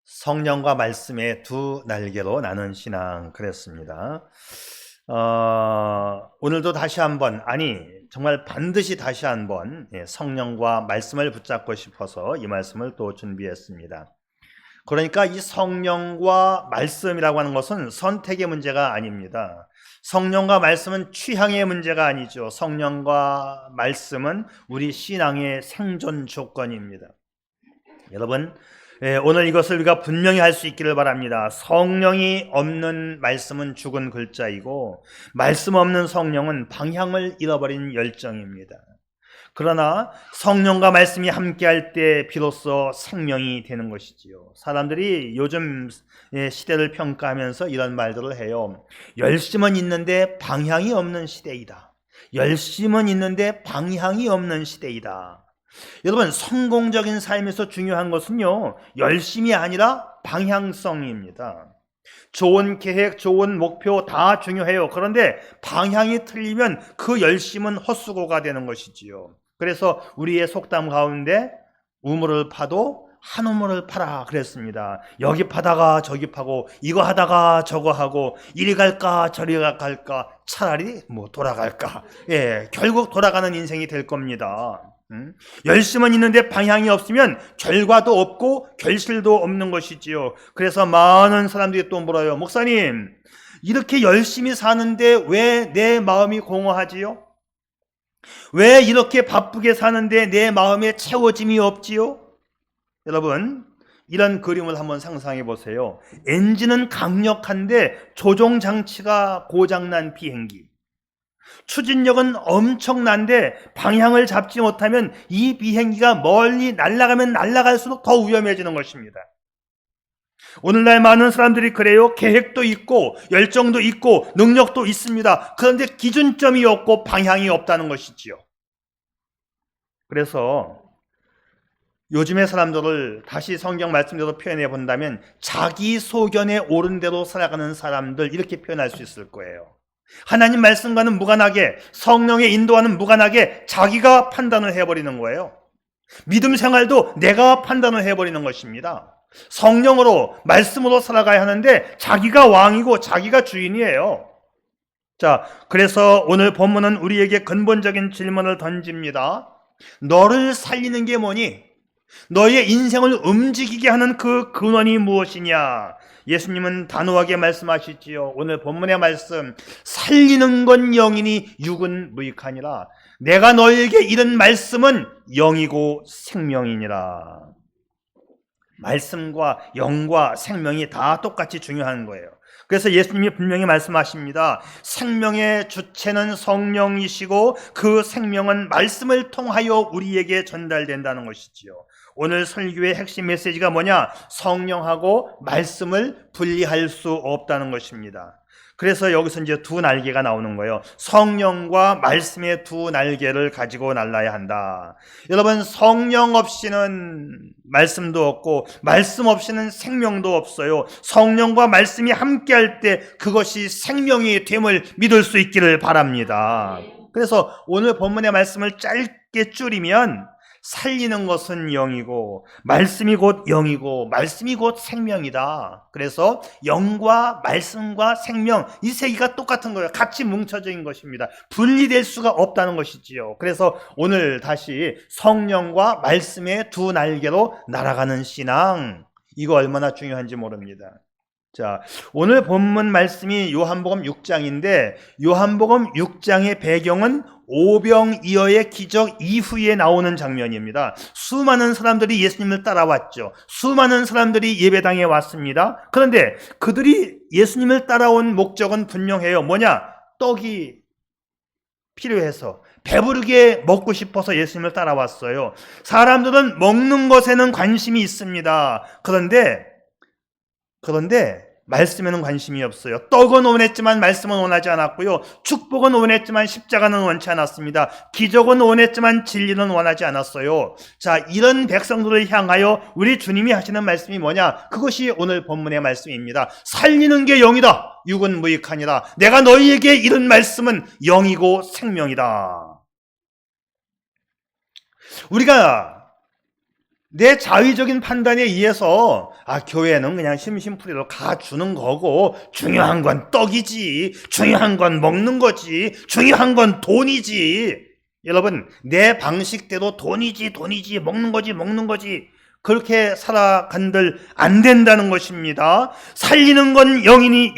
성령과 말씀의 두 날개로 나눈 신앙 그랬습니다. 오늘도 다시 한번 정말 반드시 다시 한번 성령과 말씀을 붙잡고 싶어서 이 말씀을 또 준비했습니다. 그러니까 이 성령과 말씀이라고 하는 것은 선택의 문제가 아닙니다. 성령과 말씀은 취향의 문제가 아니죠. 성령과 말씀은 우리 신앙의 생존 조건입니다. 여러분, 오늘 이것을 우리가 분명히 할 수 있기를 바랍니다. 성령이 없는 말씀은 죽은 글자이고 말씀 없는 성령은 방향을 잃어버린 열정입니다. 그러나 성령과 말씀이 함께할 때 비로소 생명이 되는 것이지요. 사람들이 요즘 시대를 평가하면서 이런 말들을 해요. 열심은 있는데 방향이 없는 시대이다. 열심은 있는데 방향이 없는 시대이다. 여러분, 성공적인 삶에서 중요한 것은요, 열심이 아니라 방향성입니다. 좋은 계획, 좋은 목표 다 중요해요. 그런데 방향이 틀리면 그 열심은 헛수고가 되는 것이지요. 그래서 우리의 속담 가운데 우물을 파도 한 우물을 파라 그랬습니다. 여기 파다가 저기 파고 이거 하다가 저거 하고 이리 갈까 저리 갈까 차라리 돌아갈까. 결국 돌아가는 인생이 될 겁니다. 열심은 있는데 방향이 없으면 결과도 없고 결실도 없는 것이지요. 그래서 많은 사람들이 또 물어요. 목사님, 이렇게 열심히 사는데 왜 내 마음이 공허하지요? 왜 이렇게 바쁘게 사는데 내 마음에 채워짐이 없지요? 여러분, 이런 그림을 한번 상상해 보세요. 엔진은 강력한데 조종장치가 고장난 비행기. 추진력은 엄청난데 방향을 잡지 못하면 이 비행기가 멀리 날아가면 날아갈수록 더 위험해지는 것입니다. 오늘날 많은 사람들이 그래요. 계획도 있고 열정도 있고 능력도 있습니다. 그런데 기준점이 없고 방향이 없다는 것이지요. 그래서 요즘의 사람들을 다시 성경 말씀대로 표현해 본다면 자기 소견에 옳은 대로 살아가는 사람들, 이렇게 표현할 수 있을 거예요. 하나님 말씀과는 무관하게, 성령의 인도와는 무관하게 자기가 판단을 해버리는 거예요. 믿음 생활도 내가 판단을 해버리는 것입니다. 성령으로, 말씀으로 살아가야 하는데 자기가 왕이고 자기가 주인이에요. 자, 그래서 오늘 본문은 우리에게 근본적인 질문을 던집니다. 너를 살리는 게 뭐니? 너의 인생을 움직이게 하는 그 근원이 무엇이냐? 예수님은 단호하게 말씀하시지요. 오늘 본문의 말씀, 살리는 건 영이니 육은 무익하니라. 내가 너에게 이른 말씀은 영이고 생명이니라. 말씀과 영과 생명이 다 똑같이 중요한 거예요. 그래서 예수님이 분명히 말씀하십니다. 생명의 주체는 성령이시고 그 생명은 말씀을 통하여 우리에게 전달된다는 것이지요. 오늘 설교의 핵심 메시지가 뭐냐? 성령하고 말씀을 분리할 수 없다는 것입니다. 그래서 여기서 이제 두 날개가 나오는 거예요. 성령과 말씀의 두 날개를 가지고 날아야 한다. 여러분, 성령 없이는 말씀도 없고 말씀 없이는 생명도 없어요. 성령과 말씀이 함께할 때 그것이 생명이 됨을 믿을 수 있기를 바랍니다. 그래서 오늘 본문의 말씀을 짧게 줄이면 살리는 것은 영이고 말씀이 곧 영이고 말씀이 곧 생명이다. 그래서 영과 말씀과 생명, 이 세 개가 똑같은 거예요. 같이 뭉쳐져 있는 것입니다. 분리될 수가 없다는 것이지요. 그래서 오늘 다시 성령과 말씀의 두 날개로 날아가는 신앙, 이거 얼마나 중요한지 모릅니다. 자, 오늘 본문 말씀이 요한복음 6장인데 요한복음 6장의 배경은 오병이어의 기적 이후에 나오는 장면입니다. 수많은 사람들이 예수님을 따라왔죠. 수많은 사람들이 예배당에 왔습니다. 그런데 그들이 예수님을 따라온 목적은 분명해요. 뭐냐? 떡이 필요해서, 배부르게 먹고 싶어서 예수님을 따라왔어요. 사람들은 먹는 것에는 관심이 있습니다. 그런데 말씀에는 관심이 없어요. 떡은 원했지만 말씀은 원하지 않았고요. 축복은 원했지만 십자가는 원치 않았습니다. 기적은 원했지만 진리는 원하지 않았어요. 자, 이런 백성들을 향하여 우리 주님이 하시는 말씀이 뭐냐? 그것이 오늘 본문의 말씀입니다. 살리는 게 영이다. 육은 무익하니라. 내가 너희에게 이른 말씀은 영이고 생명이다. 우리가 내 자의적인 판단에 의해서 교회는 그냥 심심풀이로 가주는 거고 중요한 건 떡이지, 중요한 건 먹는 거지, 중요한 건 돈이지. 여러분, 내 방식대로 돈이지 먹는 거지 그렇게 살아간들 안 된다는 것입니다. 살리는 건 영이니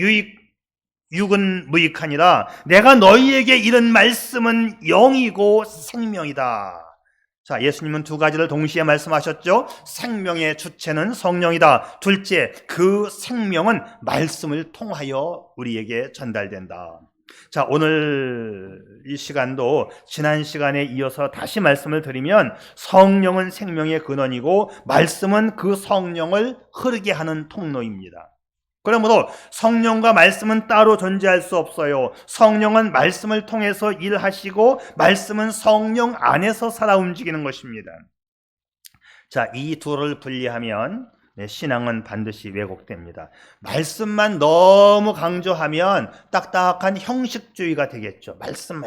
육은 무익하니라. 내가 너희에게 이런 말씀은 영이고 생명이다. 자, 예수님은 두 가지를 동시에 말씀하셨죠. 생명의 주체는 성령이다. 둘째, 그 생명은 말씀을 통하여 우리에게 전달된다. 자, 오늘 이 시간도 지난 시간에 이어서 다시 말씀을 드리면 성령은 생명의 근원이고 말씀은 그 성령을 흐르게 하는 통로입니다. 그러므로 성령과 말씀은 따로 존재할 수 없어요. 성령은 말씀을 통해서 일하시고 말씀은 성령 안에서 살아 움직이는 것입니다. 자, 이 둘을 분리하면 신앙은 반드시 왜곡됩니다. 말씀만 너무 강조하면 딱딱한 형식주의가 되겠죠. 말씀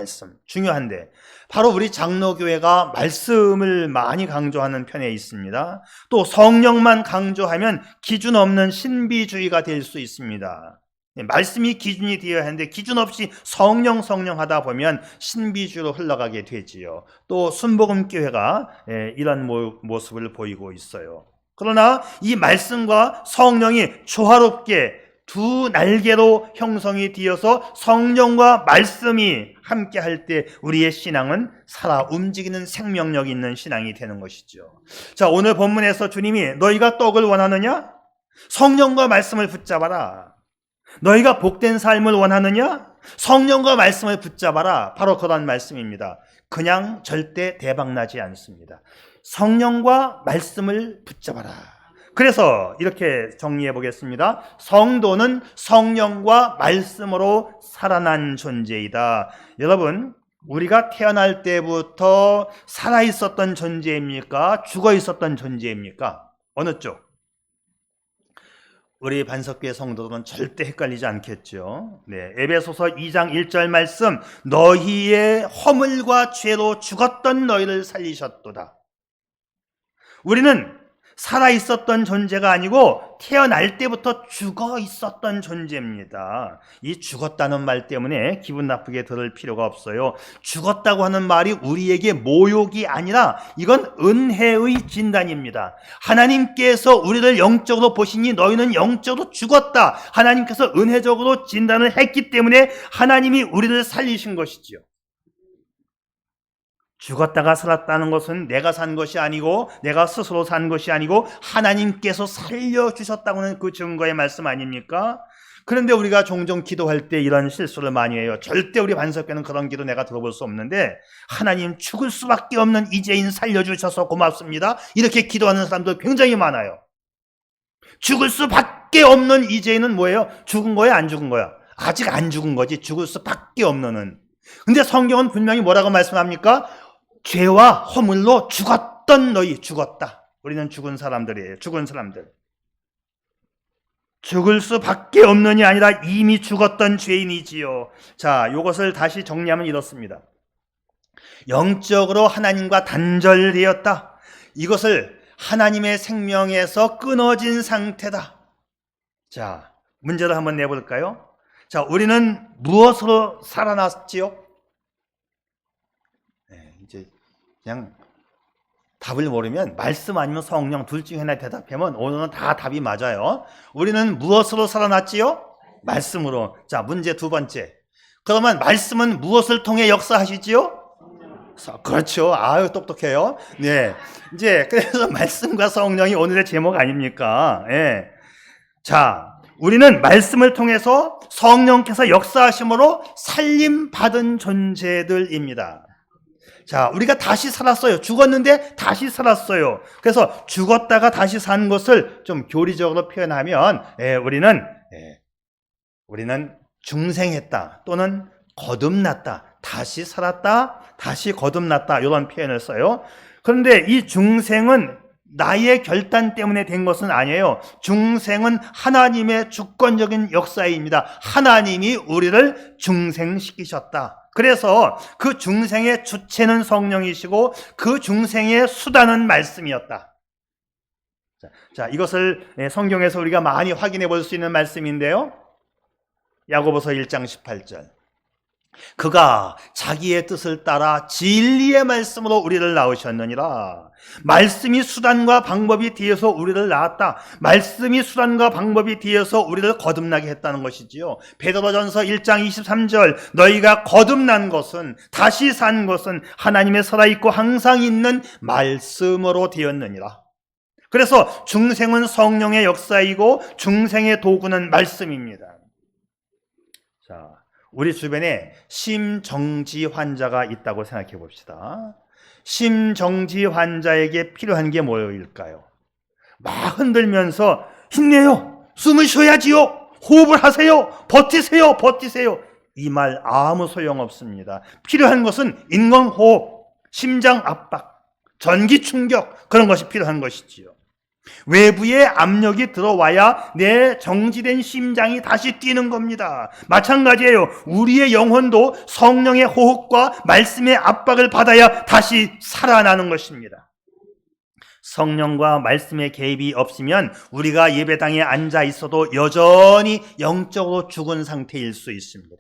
중요한데 바로 우리 장로교회가 말씀을 많이 강조하는 편에 있습니다. 또 성령만 강조하면 기준 없는 신비주의가 될 수 있습니다. 말씀이 기준이 되어야 하는데 기준 없이 성령 하다 보면 신비주의로 흘러가게 되지요. 또 순복음교회가 이런 모습을 보이고 있어요. 그러나 이 말씀과 성령이 조화롭게 두 날개로 형성이 되어서 성령과 말씀이 함께 할 때 우리의 신앙은 살아 움직이는 생명력이 있는 신앙이 되는 것이죠. 자, 오늘 본문에서 주님이 너희가 떡을 원하느냐? 성령과 말씀을 붙잡아라. 너희가 복된 삶을 원하느냐? 성령과 말씀을 붙잡아라. 바로 그런 말씀입니다. 그냥 절대 대박나지 않습니다. 성령과 말씀을 붙잡아라. 그래서 이렇게 정리해 보겠습니다. 성도는 성령과 말씀으로 살아난 존재이다. 여러분, 우리가 태어날 때부터 살아 있었던 존재입니까? 죽어 있었던 존재입니까? 어느 쪽? 우리 반석교회 성도들은 절대 헷갈리지 않겠죠. 에베소서 2장 1절 말씀, 너희의 허물과 죄로 죽었던 너희를 살리셨도다. 우리는 살아있었던 존재가 아니고 태어날 때부터 죽어 있었던 존재입니다. 이 죽었다는 말 때문에 기분 나쁘게 들을 필요가 없어요. 죽었다고 하는 말이 우리에게 모욕이 아니라 이건 은혜의 진단입니다. 하나님께서 우리를 영적으로 보시니 너희는 영적으로 죽었다. 하나님께서 은혜적으로 진단을 했기 때문에 하나님이 우리를 살리신 것이지요. 죽었다가 살았다는 것은 내가 산 것이 아니고 내가 스스로 산 것이 아니고 하나님께서 살려주셨다고는 그 증거의 말씀 아닙니까? 그런데 우리가 종종 기도할 때 이런 실수를 많이 해요. 절대 우리 반석교는 그런 기도 내가 들어볼 수 없는데 하나님 죽을 수밖에 없는 이재인 살려주셔서 고맙습니다. 이렇게 기도하는 사람들 굉장히 많아요. 죽을 수밖에 없는 이재인은 뭐예요? 죽은 거야 안 죽은 거야? 아직 안 죽은 거지. 죽을 수밖에 없는. 근데 성경은 분명히 뭐라고 말씀합니까? 죄와 허물로 죽었던 너희, 죽었다. 우리는 죽은 사람들이에요. 죽은 사람들. 죽을 수밖에 없는이 아니라 이미 죽었던 죄인이지요. 자, 이것을 다시 정리하면 이렇습니다. 영적으로 하나님과 단절되었다. 이것을 하나님의 생명에서 끊어진 상태다. 자, 문제를 한번 내볼까요? 자, 우리는 무엇으로 살아났지요? 이제 그냥 답을 모르면 말씀 아니면 성령 둘 중에 하나 대답하면 오늘은 다 답이 맞아요. 우리는 무엇으로 살아났지요? 말씀으로. 자, 문제 두 번째. 그러면 말씀은 무엇을 통해 역사하시지요? 그렇죠. 아유, 똑똑해요. 네. 이제 그래서 말씀과 성령이 오늘의 제목 아닙니까? 예. 자, 우리는 말씀을 통해서 성령께서 역사하심으로 살림받은 존재들입니다. 자, 우리가 다시 살았어요. 죽었는데 다시 살았어요. 그래서 죽었다가 다시 산 것을 좀 교리적으로 표현하면 우리는 중생했다 또는 거듭났다, 다시 살았다, 다시 거듭났다 이런 표현을 써요. 그런데 이 중생은 나의 결단 때문에 된 것은 아니에요. 중생은 하나님의 주권적인 역사입니다. 하나님이 우리를 중생시키셨다. 그래서 그 중생의 주체는 성령이시고 그 중생의 수단은 말씀이었다. 자, 이것을 성경에서 우리가 많이 확인해 볼 수 있는 말씀인데요. 야고보서 1장 18절. 그가 자기의 뜻을 따라 진리의 말씀으로 우리를 낳으셨느니라. 말씀이 수단과 방법이 되어서 우리를 낳았다. 말씀이 수단과 방법이 되어서 우리를 거듭나게 했다는 것이지요. 베드로전서 1장 23절. 너희가 거듭난 것은, 다시 산 것은 하나님의 살아있고 항상 있는 말씀으로 되었느니라. 그래서 중생은 성령의 역사이고 중생의 도구는 말씀입니다. 자, 우리 주변에 심정지 환자가 있다고 생각해 봅시다. 심정지 환자에게 필요한 게 뭐일까요? 막 흔들면서 힘내요, 숨을 쉬어야지요, 호흡을 하세요, 버티세요, 버티세요. 이 말 아무 소용없습니다. 필요한 것은 인공호흡, 심장 압박, 전기 충격, 그런 것이 필요한 것이지요. 외부의 압력이 들어와야 내 정지된 심장이 다시 뛰는 겁니다. 마찬가지예요. 우리의 영혼도 성령의 호흡과 말씀의 압박을 받아야 다시 살아나는 것입니다. 성령과 말씀의 개입이 없으면 우리가 예배당에 앉아 있어도 여전히 영적으로 죽은 상태일 수 있습니다.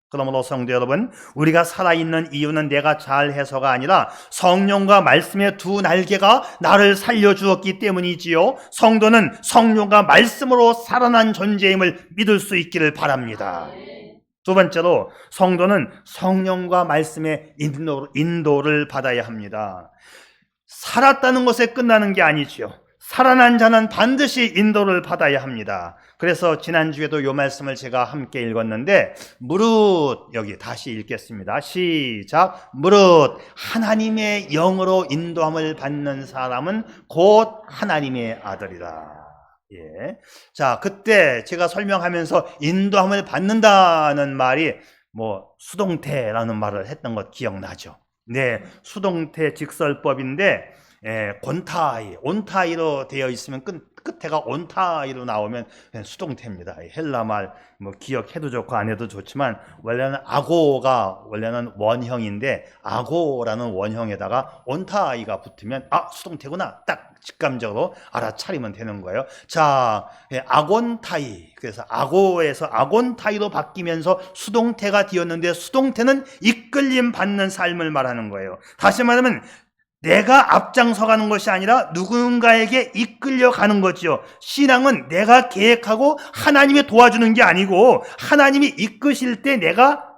그러므로 성도 여러분, 우리가 살아있는 이유는 내가 잘해서가 아니라 성령과 말씀의 두 날개가 나를 살려주었기 때문이지요. 성도는 성령과 말씀으로 살아난 존재임을 믿을 수 있기를 바랍니다. 두 번째로, 성도는 성령과 말씀의 인도를 받아야 합니다. 살았다는 것에 끝나는 게 아니지요. 살아난 자는 반드시 인도를 받아야 합니다. 그래서 지난주에도 이 말씀을 제가 함께 읽었는데, 무릇, 여기 다시 읽겠습니다. 시작. 무릇 하나님의 영으로 인도함을 받는 사람은 곧 하나님의 아들이라. 예. 자, 그때 제가 설명하면서 인도함을 받는다는 말이 수동태라는 말을 했던 것 기억나죠? 네, 수동태 직설법인데, 곤타이, 온타이로 되어 있으면 끝에가 온타이로 나오면 그냥 수동태입니다. 헬라 말 기억해도 좋고 안 해도 좋지만, 원래는 아고가 원래는 원형인데, 아고라는 원형에다가 온타이가 붙으면 수동태구나, 딱 직감적으로 알아차리면 되는 거예요. 자, 아곤타이, 그래서 아고에서 아곤타이로 바뀌면서 수동태가 되었는데, 수동태는 이끌림 받는 삶을 말하는 거예요. 다시 말하면 내가 앞장서가는 것이 아니라 누군가에게 이끌려가는 거지요. 신앙은 내가 계획하고 하나님이 도와주는 게 아니고, 하나님이 이끄실 때 내가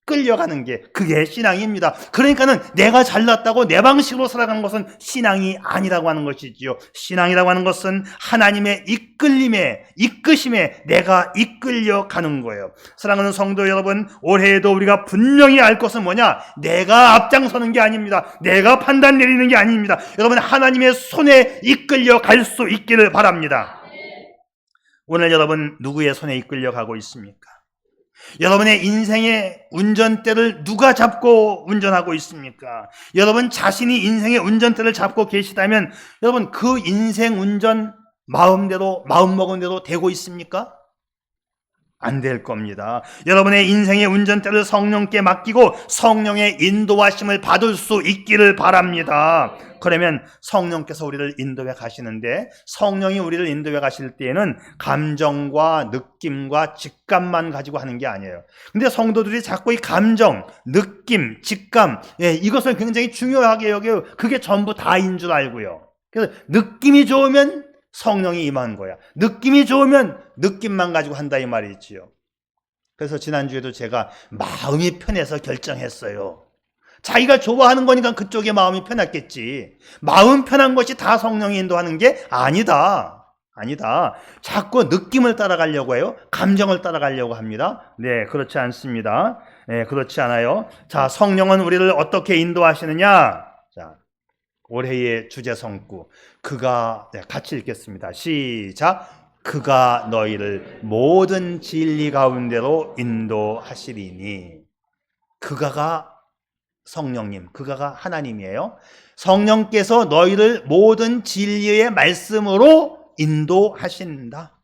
끌려가는 게, 그게 신앙입니다. 그러니까는 내가 잘났다고 내 방식으로 살아가는 것은 신앙이 아니라고 하는 것이지요. 신앙이라고 하는 것은 하나님의 이끄심에 내가 이끌려가는 거예요. 사랑하는 성도 여러분, 올해에도 우리가 분명히 알 것은 뭐냐? 내가 앞장서는 게 아닙니다. 내가 판단 내리는 게 아닙니다. 여러분, 하나님의 손에 이끌려갈 수 있기를 바랍니다. 오늘 여러분, 누구의 손에 이끌려가고 있습니까? 여러분의 인생의 운전대를 누가 잡고 운전하고 있습니까? 여러분 자신이 인생의 운전대를 잡고 계시다면, 여러분 그 인생 운전 마음먹은 대로 되고 있습니까? 안 될 겁니다. 여러분의 인생의 운전대를 성령께 맡기고 성령의 인도하심을 받을 수 있기를 바랍니다. 그러면 성령께서 우리를 인도해 가시는데, 성령이 우리를 인도해 가실 때에는 감정과 느낌과 직감만 가지고 하는 게 아니에요. 근데 성도들이 자꾸 이 감정, 느낌, 직감, 이것을 굉장히 중요하게 여겨요. 그게 전부 다인 줄 알고요. 그래서 느낌이 좋으면 성령이 임한 거야. 느낌이 좋으면 느낌만 가지고 한다, 이 말이지요. 그래서 지난주에도 제가 마음이 편해서 결정했어요. 자기가 좋아하는 거니까 그쪽에 마음이 편했겠지. 마음 편한 것이 다 성령이 인도하는 게 아니다. 자꾸 느낌을 따라가려고 해요. 감정을 따라가려고 합니다. 네, 그렇지 않습니다. 네, 그렇지 않아요. 자, 성령은 우리를 어떻게 인도하시느냐? 자, 올해의 주제 성구. 그가, 같이 읽겠습니다. 시작. 그가 너희를 모든 진리 가운데로 인도하시리니. 그가가 성령님, 그가가 하나님이에요. 성령께서 너희를 모든 진리의 말씀으로 인도하신다.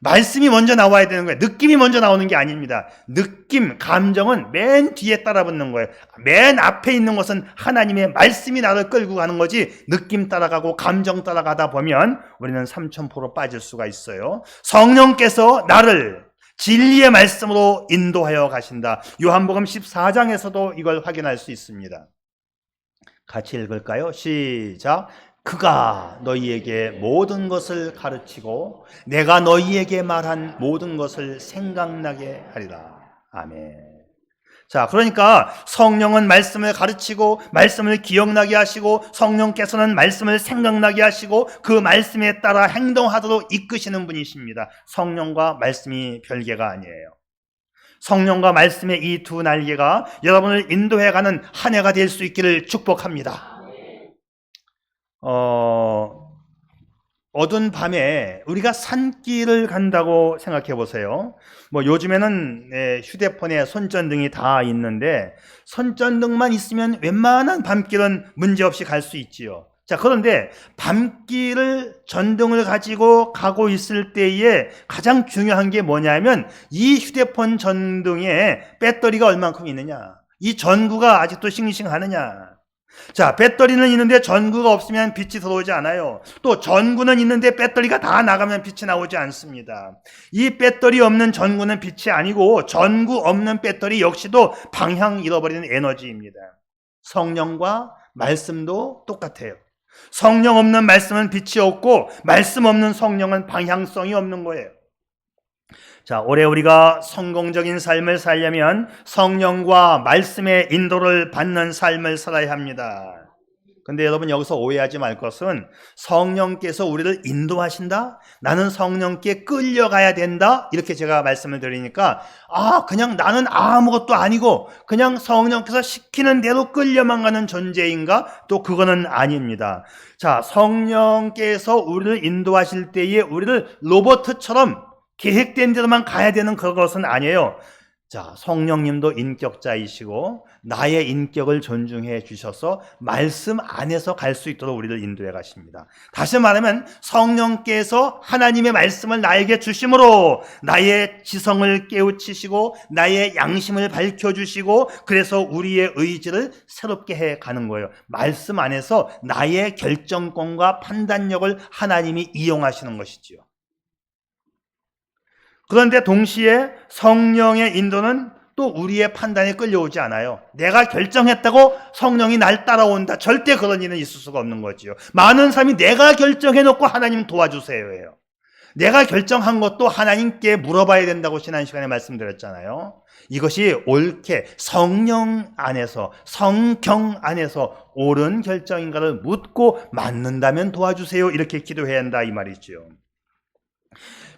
말씀이 먼저 나와야 되는 거예요. 느낌이 먼저 나오는 게 아닙니다. 느낌, 감정은 맨 뒤에 따라붙는 거예요. 맨 앞에 있는 것은 하나님의 말씀이 나를 끌고 가는 거지, 느낌 따라가고 감정 따라가다 보면 우리는 3000% 빠질 수가 있어요. 성령께서 나를 진리의 말씀으로 인도하여 가신다. 요한복음 14장에서도 이걸 확인할 수 있습니다. 같이 읽을까요? 시작. 그가 너희에게 모든 것을 가르치고 내가 너희에게 말한 모든 것을 생각나게 하리라. 아멘. 자, 그러니까 성령은 말씀을 가르치고 말씀을 기억나게 하시고 성령께서는 말씀을 생각나게 하시고 그 말씀에 따라 행동하도록 이끄시는 분이십니다. 성령과 말씀이 별개가 아니에요. 성령과 말씀의 이 두 날개가 여러분을 인도해가는 한 해가 될 수 있기를 축복합니다. 어두운 밤에 우리가 산길을 간다고 생각해 보세요. 요즘에는 휴대폰에 손전등이 다 있는데 손전등만 있으면 웬만한 밤길은 문제없이 갈 수 있지요. 자, 그런데 밤길을 전등을 가지고 가고 있을 때에 가장 중요한 게 뭐냐면 이 휴대폰 전등에 배터리가 얼만큼 있느냐, 이 전구가 아직도 싱싱하느냐. 자, 배터리는 있는데 전구가 없으면 빛이 들어오지 않아요. 또 전구는 있는데 배터리가 다 나가면 빛이 나오지 않습니다. 이 배터리 없는 전구는 빛이 아니고 전구 없는 배터리 역시도 방향 잃어버리는 에너지입니다. 성령과 말씀도 똑같아요. 성령 없는 말씀은 빛이 없고 말씀 없는 성령은 방향성이 없는 거예요. 자, 올해 우리가 성공적인 삶을 살려면 성령과 말씀의 인도를 받는 삶을 살아야 합니다. 근데 여러분, 여기서 오해하지 말 것은 성령께서 우리를 인도하신다? 나는 성령께 끌려가야 된다? 이렇게 제가 말씀을 드리니까 그냥 나는 아무것도 아니고 그냥 성령께서 시키는 대로 끌려만 가는 존재인가? 또 그거는 아닙니다. 자, 성령께서 우리를 인도하실 때에 우리를 로봇처럼 계획된 대로만 가야 되는 그것은 아니에요. 자, 성령님도 인격자이시고 나의 인격을 존중해 주셔서 말씀 안에서 갈 수 있도록 우리를 인도해 가십니다. 다시 말하면 성령께서 하나님의 말씀을 나에게 주심으로 나의 지성을 깨우치시고 나의 양심을 밝혀주시고 그래서 우리의 의지를 새롭게 해 가는 거예요. 말씀 안에서 나의 결정권과 판단력을 하나님이 이용하시는 것이지요. 그런데 동시에 성령의 인도는 또 우리의 판단에 끌려오지 않아요. 내가 결정했다고 성령이 날 따라온다. 절대 그런 일은 있을 수가 없는 거지요. 많은 사람이 내가 결정해놓고 하나님 도와주세요 해요. 내가 결정한 것도 하나님께 물어봐야 된다고 지난 시간에 말씀드렸잖아요. 이것이 옳게 성령 안에서, 성경 안에서 옳은 결정인가를 묻고 맞는다면 도와주세요. 이렇게 기도해야 한다 이 말이죠.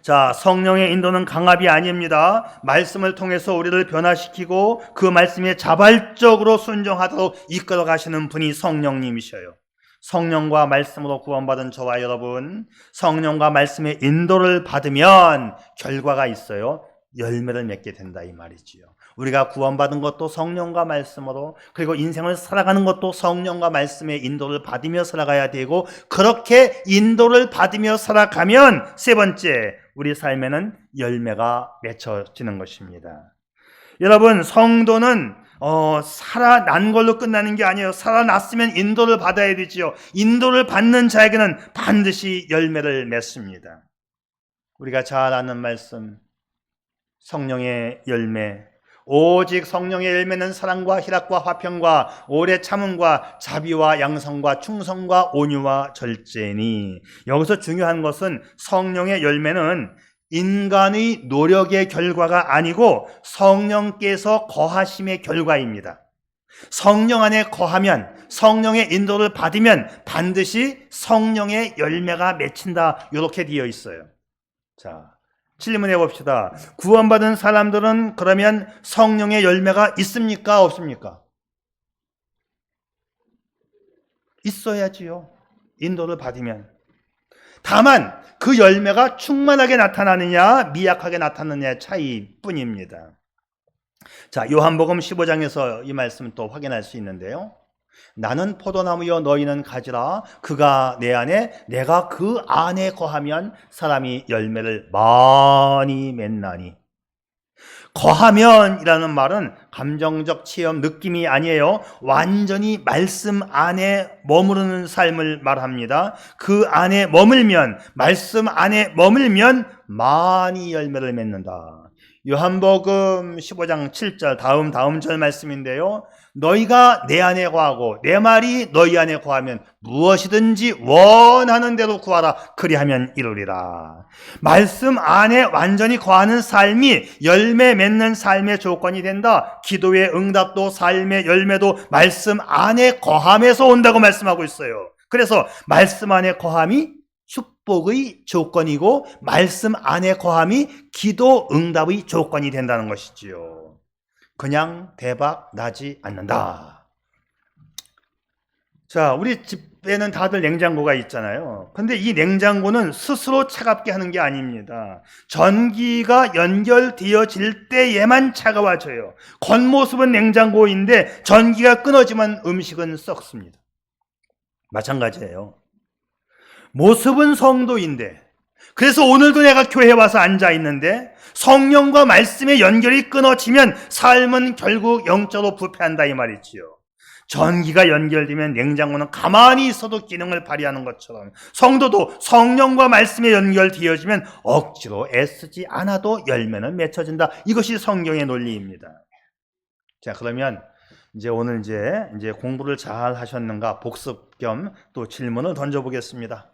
자, 성령의 인도는 강압이 아닙니다. 말씀을 통해서 우리를 변화시키고 그 말씀에 자발적으로 순종하도록 이끌어 가시는 분이 성령님이셔요. 성령과 말씀으로 구원받은 저와 여러분, 성령과 말씀의 인도를 받으면 결과가 있어요. 열매를 맺게 된다 이 말이지요. 우리가 구원받은 것도 성령과 말씀으로, 그리고 인생을 살아가는 것도 성령과 말씀의 인도를 받으며 살아가야 되고, 그렇게 인도를 받으며 살아가면 세 번째, 우리 삶에는 열매가 맺혀지는 것입니다. 여러분, 성도는 살아난 걸로 끝나는 게 아니에요. 살아났으면 인도를 받아야 되지요. 인도를 받는 자에게는 반드시 열매를 맺습니다. 우리가 잘 아는 말씀, 성령의 열매, 오직 성령의 열매는 사랑과 희락과 화평과 오래 참음과 자비와 양성과 충성과 온유와 절제니. 여기서 중요한 것은 성령의 열매는 인간의 노력의 결과가 아니고 성령께서 거하심의 결과입니다. 성령 안에 거하면, 성령의 인도를 받으면 반드시 성령의 열매가 맺힌다, 이렇게 되어 있어요. 자, 질문해 봅시다. 구원받은 사람들은 그러면 성령의 열매가 있습니까? 없습니까? 있어야지요. 인도를 받으면. 다만 그 열매가 충만하게 나타나느냐 미약하게 나타나느냐의 차이뿐입니다. 자, 요한복음 15장에서 이 말씀을 또 확인할 수 있는데요. 나는 포도나무여 너희는 가지라. 그가 내 안에 내가 그 안에 거하면 사람이 열매를 많이 맺나니. 거하면이라는 말은 감정적 체험, 느낌이 아니에요. 완전히 말씀 안에 머무르는 삶을 말합니다. 그 안에 머물면, 말씀 안에 머물면 많이 열매를 맺는다. 요한복음 15장 7절 다음 절 말씀인데요. 너희가 내 안에 거하고 내 말이 너희 안에 거하면 무엇이든지 원하는 대로 구하라. 그리하면 이루리라. 말씀 안에 완전히 거하는 삶이 열매 맺는 삶의 조건이 된다. 기도의 응답도 삶의 열매도 말씀 안에 거함에서 온다고 말씀하고 있어요. 그래서 말씀 안에 거함이 축복의 조건이고 말씀 안에 거함이 기도 응답의 조건이 된다는 것이지요. 그냥 대박 나지 않는다. 자, 우리 집에는 다들 냉장고가 있잖아요. 근데 이 냉장고는 스스로 차갑게 하는 게 아닙니다. 전기가 연결되어질 때에만 차가워져요. 겉모습은 냉장고인데 전기가 끊어지면 음식은 썩습니다. 마찬가지예요. 모습은 성도인데, 그래서 오늘도 내가 교회에 와서 앉아 있는데 성령과 말씀의 연결이 끊어지면 삶은 결국 영적으로 부패한다 이 말이지요. 전기가 연결되면 냉장고는 가만히 있어도 기능을 발휘하는 것처럼 성도도 성령과 말씀에 연결되어지면 억지로 애쓰지 않아도 열매는 맺혀진다. 이것이 성경의 논리입니다. 자, 그러면 오늘 이제 공부를 잘 하셨는가 복습 겸 또 질문을 던져보겠습니다.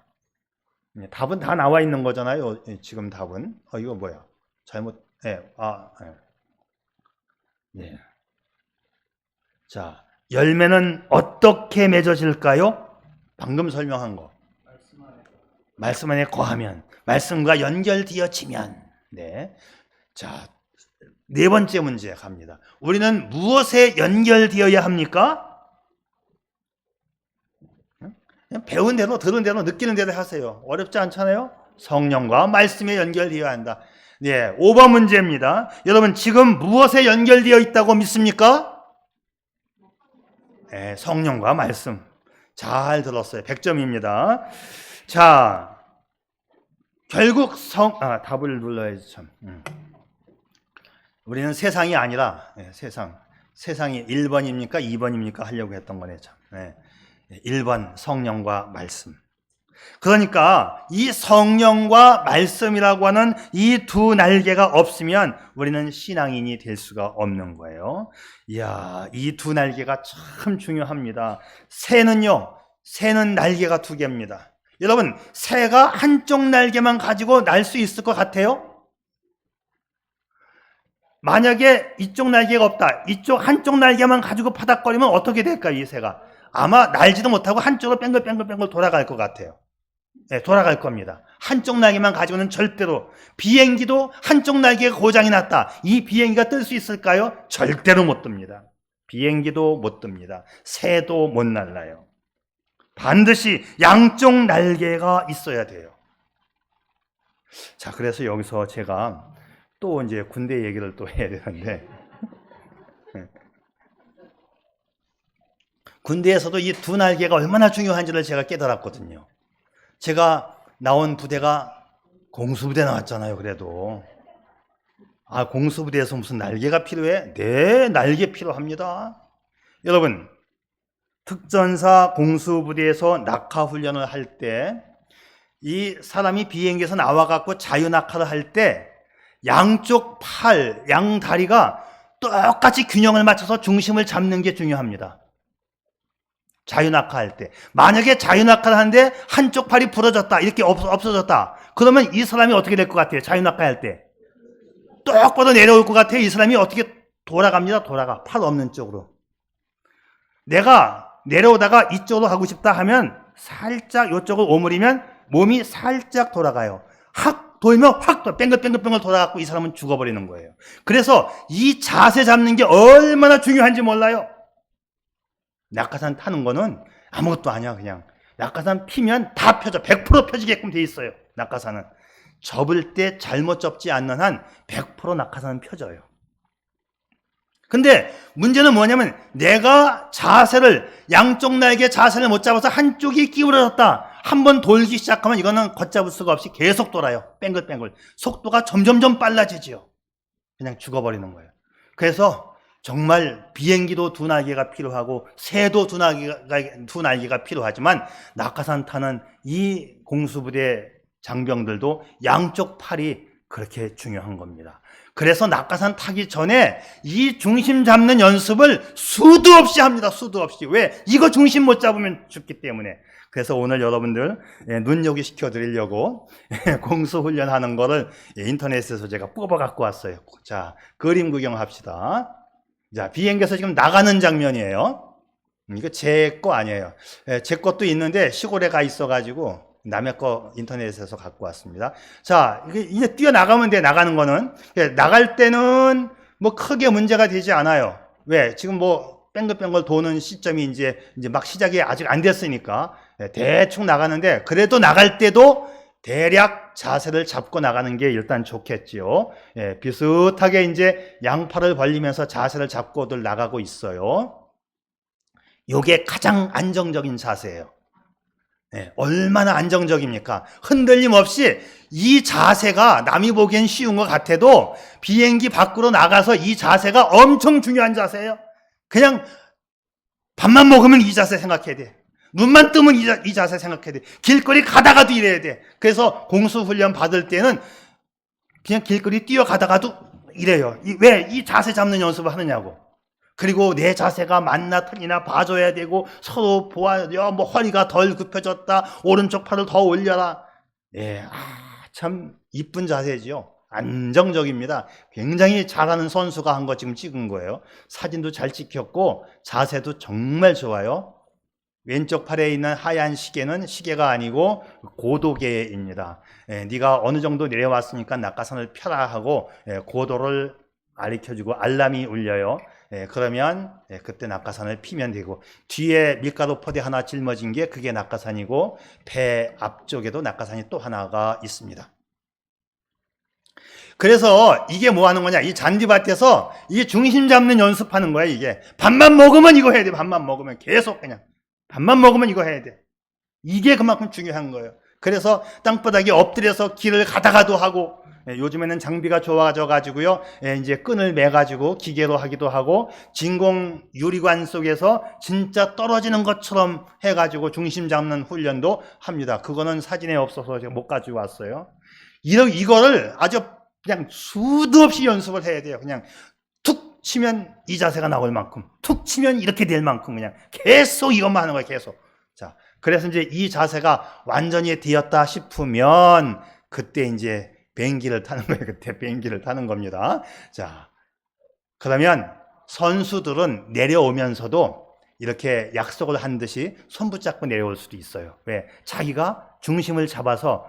답은 다 나와 있는 거잖아요. 지금 답은. 이거 뭐야? 잘못. 네. 자, 열매는 어떻게 맺어질까요? 방금 설명한 거. 말씀 안에 거하면, 말씀과 연결되어지면. 네. 자, 네 번째 문제 갑니다. 우리는 무엇에 연결되어야 합니까? 그냥 배운 대로, 들은 대로, 느끼는 대로 하세요. 어렵지 않잖아요? 성령과 말씀에 연결되어야 한다. 네, 5번 문제입니다. 여러분, 지금 무엇에 연결되어 있다고 믿습니까? 네, 성령과 말씀. 잘 들었어요. 100점입니다. 자, 결국 답을 눌러야지 참. 우리는 세상이 아니라, 세상이 1번입니까? 2번입니까? 하려고 했던 거네, 참. 네. 1번 성령과 말씀. 그러니까 이 성령과 말씀이라고 하는 이 두 날개가 없으면 우리는 신앙인이 될 수가 없는 거예요. 이야, 이 두 날개가 참 중요합니다. 새는 날개가 두 개입니다. 여러분, 새가 한쪽 날개만 가지고 날 수 있을 것 같아요? 만약에 이쪽 날개가 없다, 한쪽 날개만 가지고 파닥거리면 어떻게 될까요, 이 새가? 아마 날지도 못하고 한쪽으로 뺑글뺑글 돌아갈 것 같아요. 네, 돌아갈 겁니다. 한쪽 날개만 가지고는 절대로. 비행기도 한쪽 날개가 고장이 났다. 이 비행기가 뜰 수 있을까요? 절대로 못 뜹니다. 비행기도 못 뜹니다. 새도 못 날라요. 반드시 양쪽 날개가 있어야 돼요. 자, 그래서 여기서 제가 또 이제 군대 얘기를 또 해야 되는데, 군대에서도 이 두 날개가 얼마나 중요한지를 제가 깨달았거든요. 제가 나온 부대가 공수부대 나왔잖아요. 그래도 공수부대에서 무슨 날개가 필요해? 네, 날개 필요합니다. 여러분, 특전사 공수부대에서 낙하훈련을 할 때 이 사람이 비행기에서 나와갖고 자유낙하를 할 때 양쪽 팔, 양다리가 똑같이 균형을 맞춰서 중심을 잡는 게 중요합니다. 자유낙하할 때. 만약에 자유낙하를 하는데 한쪽 팔이 부러졌다, 이렇게 없어졌다, 그러면 이 사람이 어떻게 될 것 같아요? 자유낙하할 때 똑바로 내려올 것 같아요. 이 사람이 어떻게 돌아갑니다. 돌아가, 팔 없는 쪽으로. 내가 내려오다가 이쪽으로 가고 싶다 하면 살짝 이쪽으로 오므리면 몸이 살짝 돌아가요. 확 돌면 확 뺑글뺑글 돌아가고 이 사람은 죽어버리는 거예요. 그래서 이 자세 잡는 게 얼마나 중요한지 몰라요. 낙하산 타는 거는 아무것도 아니야. 그냥 낙하산 피면 다 펴져. 100% 펴지게끔 돼 있어요. 낙하산은 접을 때 잘못 접지 않는 한 100% 낙하산은 펴져요. 근데 문제는 뭐냐면 내가 양쪽 날개 자세를 못 잡아서 한쪽이 기울어졌다. 한번 돌기 시작하면 이거는 걷잡을 수가 없이 계속 돌아요. 뱅글뱅글. 속도가 점점점 빨라지지요. 그냥 죽어버리는 거예요. 그래서 정말 비행기도 두 날개가 필요하고 새도 두 날개가 필요하지만 낙하산 타는 이 공수부대 장병들도 양쪽 팔이 그렇게 중요한 겁니다. 그래서 낙하산 타기 전에 이 중심 잡는 연습을 수도 없이 합니다. 수도 없이. 왜? 이거 중심 못 잡으면 죽기 때문에. 그래서 오늘 여러분들 눈여기 시켜드리려고 공수훈련하는 거를 인터넷에서 제가 뽑아 갖고 왔어요. 자, 그림 구경합시다. 자, 비행기에서 지금 나가는 장면이에요. 이거 제 거 아니에요. 제 것도 있는데 시골에 가 있어가지고 남의 거 인터넷에서 갖고 왔습니다. 자, 이제 뛰어나가면 돼, 나가는 거는. 나갈 때는 뭐 크게 문제가 되지 않아요. 왜? 지금 뭐 뺑글뺑글 도는 시점이 이제 막 시작이 아직 안 됐으니까 대충 나가는데, 그래도 나갈 때도 대략 자세를 잡고 나가는 게 일단 좋겠지요. 비슷하게 이제 양팔을 벌리면서 자세를 잡고들 나가고 있어요. 요게 가장 안정적인 자세예요. 얼마나 안정적입니까? 흔들림 없이 이 자세가 남이 보기엔 쉬운 것 같아도 비행기 밖으로 나가서 이 자세가 엄청 중요한 자세예요. 그냥 밥만 먹으면 이 자세 생각해야 돼. 눈만 뜨면 이 자세 생각해야 돼. 길거리 가다가도 이래야 돼. 그래서 공수훈련 받을 때는 그냥 길거리 뛰어가다가도 이래요. 왜? 이 자세 잡는 연습을 하느냐고. 그리고 내 자세가 맞나 틀리나 봐줘야 되고, 서로 보아요. 뭐 허리가 덜 굽혀졌다. 오른쪽 팔을 더 올려라. 참 이쁜 자세지요. 안정적입니다. 굉장히 잘하는 선수가 한 거 지금 찍은 거예요. 사진도 잘 찍혔고 자세도 정말 좋아요. 왼쪽 팔에 있는 하얀 시계는 시계가 아니고 고도계입니다. 네가 어느 정도 내려왔으니까 낙하산을 펴라 하고 고도를 가르쳐주고 알람이 울려요. 그러면 그때 낙하산을 피면 되고, 뒤에 밀가루 포대 하나 짊어진 게 그게 낙하산이고, 배 앞쪽에도 낙하산이 또 하나가 있습니다. 그래서 이게 뭐 하는 거냐, 이 잔디밭에서 이게 중심 잡는 연습하는 거야. 이게 밥만 먹으면 이거 해야 돼. 밥만 먹으면 계속 그냥 밥만 먹으면 이거 해야 돼. 이게 그만큼 중요한 거예요. 그래서 땅바닥에 엎드려서 길을 가다가도 하고, 요즘에는 장비가 좋아져 가지고요, 이제 끈을 매 가지고 기계로 하기도 하고, 진공 유리관 속에서 진짜 떨어지는 것처럼 해 가지고 중심 잡는 훈련도 합니다. 그거는 사진에 없어서 제가 못 가지고 왔어요. 이거를 아주 그냥 수도 없이 연습을 해야 돼요. 그냥 툭 치면 이 자세가 나올 만큼, 툭 치면 이렇게 될 만큼 그냥 계속 이것만 하는 거예요. 계속. 자, 그래서 이제 이 자세가 완전히 되었다 싶으면 그때 이제 비행기를 타는 거예요. 그때 비행기를 타는 겁니다. 자, 그러면 선수들은 내려오면서도 이렇게 약속을 한 듯이 손 붙잡고 내려올 수도 있어요. 왜? 자기가 중심을 잡아서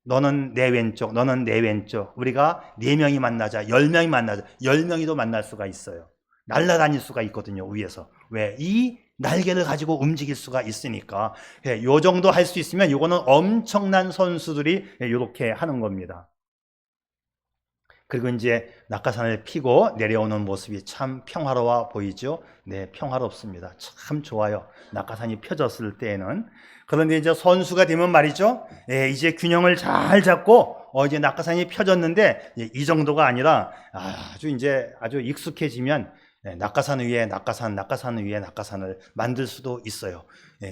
너는 내 왼쪽, 너는 내 왼쪽, 우리가 4명이 만나자, 10명이 만나자, 10명이도 만날 수가 있어요. 날아다닐 수가 있거든요, 위에서. 왜? 이 날개를 가지고 움직일 수가 있으니까. 요 정도 할 수 있으면 요거는 엄청난 선수들이 이렇게 하는 겁니다. 그리고 이제 낙하산을 피고 내려오는 모습이 참 평화로워 보이죠? 네, 평화롭습니다. 참 좋아요. 낙하산이 펴졌을 때에는. 그런데 이제 선수가 되면 말이죠. 이제 균형을 잘 잡고 이제 낙하산이 펴졌는데 이 정도가 아니라 아주 익숙해지면 낙하산 위에 낙하산, 낙하산 위에 낙하산을 만들 수도 있어요.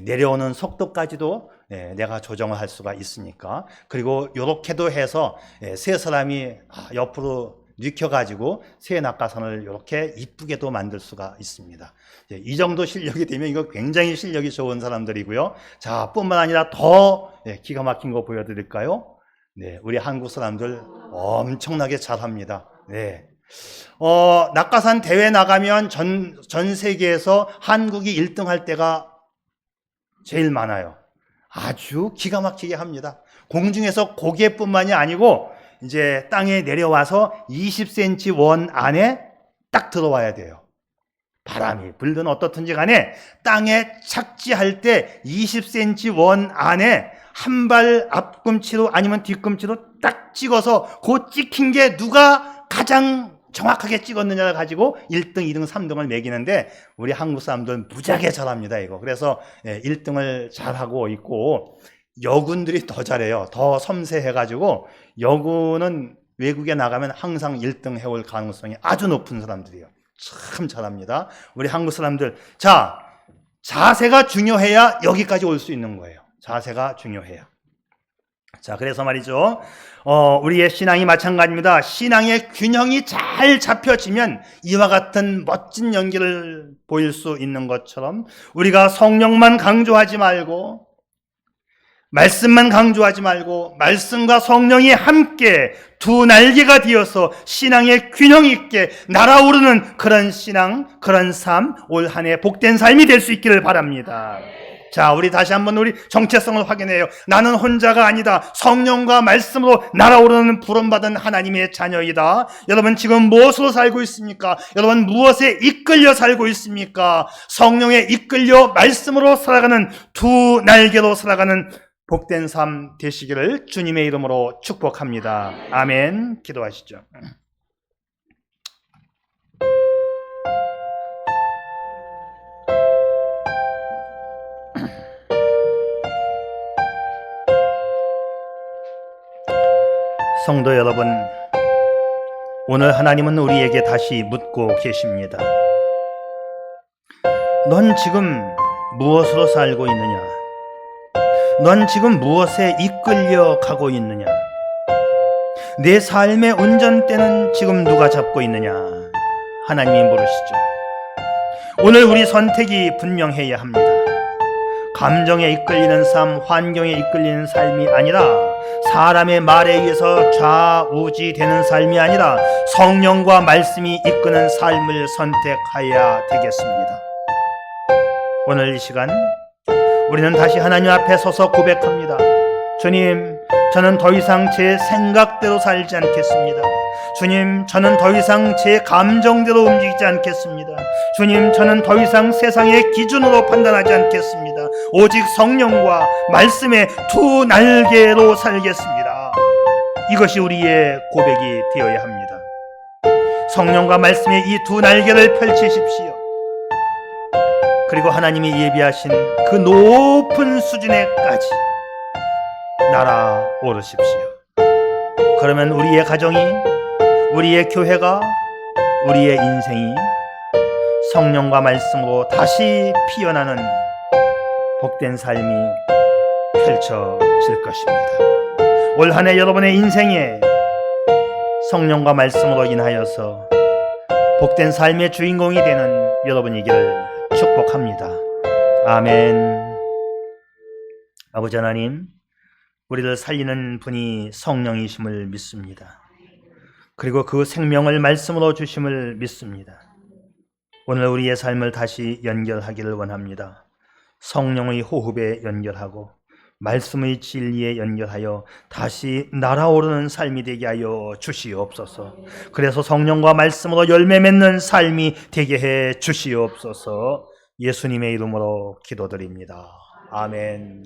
내려오는 속도까지도 내가 조정을 할 수가 있으니까. 그리고 이렇게도 해서 세 사람이 옆으로 뉘켜가지고 새 낙하산을 이렇게 이쁘게도 만들 수가 있습니다. 이 정도 실력이 되면 이거 굉장히 실력이 좋은 사람들이고요. 자, 뿐만 아니라 더 기가 막힌 거 보여드릴까요? 네, 우리 한국 사람들 엄청나게 잘합니다. 네. 낙하산 대회 나가면 전 세계에서 한국이 1등 할 때가 제일 많아요. 아주 기가 막히게 합니다. 공중에서 고개뿐만이 아니고 이제 땅에 내려와서 20cm 원 안에 딱 들어와야 돼요. 바람이 불든 어떻든지 간에 땅에 착지할 때 20cm 원 안에 한 발 앞꿈치로 아니면 뒤꿈치로 딱 찍어서 그 찍힌 게 누가 가장 정확하게 찍었느냐를 가지고 1등, 2등, 3등을 매기는데 우리 한국 사람들은 무지하게 잘합니다. 이거. 그래서 1등을 잘하고 있고 여군들이 더 잘해요. 더 섬세해가지고 여군은 외국에 나가면 항상 1등 해올 가능성이 아주 높은 사람들이에요. 참 잘합니다. 우리 한국 사람들. 자, 자세가 중요해야 여기까지 올 수 있는 거예요. 자세가 중요해요. 자, 그래서 말이죠. 우리의 신앙이 마찬가지입니다. 신앙의 균형이 잘 잡혀지면 이와 같은 멋진 연기를 보일 수 있는 것처럼 우리가 성령만 강조하지 말고 말씀만 강조하지 말고 말씀과 성령이 함께 두 날개가 되어서 신앙의 균형 있게 날아오르는 그런 신앙, 그런 삶, 올 한 해 복된 삶이 될 수 있기를 바랍니다. 자, 우리 다시 한번 우리 정체성을 확인해요. 나는 혼자가 아니다. 성령과 말씀으로 날아오르는 부름받은 하나님의 자녀이다. 여러분 지금 무엇으로 살고 있습니까? 여러분 무엇에 이끌려 살고 있습니까? 성령에 이끌려 말씀으로 살아가는 두 날개로 살아가는 복된 삶 되시기를 주님의 이름으로 축복합니다. 아멘. 기도하시죠. 성도 여러분, 오늘 하나님은 우리에게 다시 묻고 계십니다. 넌 지금 무엇으로 살고 있느냐? 넌 지금 무엇에 이끌려 가고 있느냐? 내 삶의 운전대는 지금 누가 잡고 있느냐? 하나님이 물으시죠. 오늘 우리 선택이 분명해야 합니다. 감정에 이끌리는 삶, 환경에 이끌리는 삶이 아니라 사람의 말에 의해서 좌우지되는 삶이 아니라 성령과 말씀이 이끄는 삶을 선택해야 되겠습니다. 오늘 이 시간 우리는 다시 하나님 앞에 서서 고백합니다. 주님, 저는 더 이상 제 생각대로 살지 않겠습니다. 주님, 저는 더 이상 제 감정대로 움직이지 않겠습니다. 주님, 저는 더 이상 세상의 기준으로 판단하지 않겠습니다. 오직 성령과 말씀의 두 날개로 살겠습니다. 이것이 우리의 고백이 되어야 합니다. 성령과 말씀의 이 두 날개를 펼치십시오. 그리고 하나님이 예비하신 그 높은 수준에까지 날아오르십시오. 그러면 우리의 가정이, 우리의 교회가, 우리의 인생이 성령과 말씀으로 다시 피어나는 복된 삶이 펼쳐질 것입니다. 올 한 해 여러분의 인생에 성령과 말씀으로 인하여서 복된 삶의 주인공이 되는 여러분이기를 축복합니다. 아멘. 아버지 하나님, 우리를 살리는 분이 성령이심을 믿습니다. 그리고 그 생명을 말씀으로 주심을 믿습니다. 오늘 우리의 삶을 다시 연결하기를 원합니다. 성령의 호흡에 연결하고 말씀의 진리에 연결하여 다시 날아오르는 삶이 되게 하여 주시옵소서. 그래서 성령과 말씀으로 열매 맺는 삶이 되게 해 주시옵소서. 예수님의 이름으로 기도드립니다. 아멘.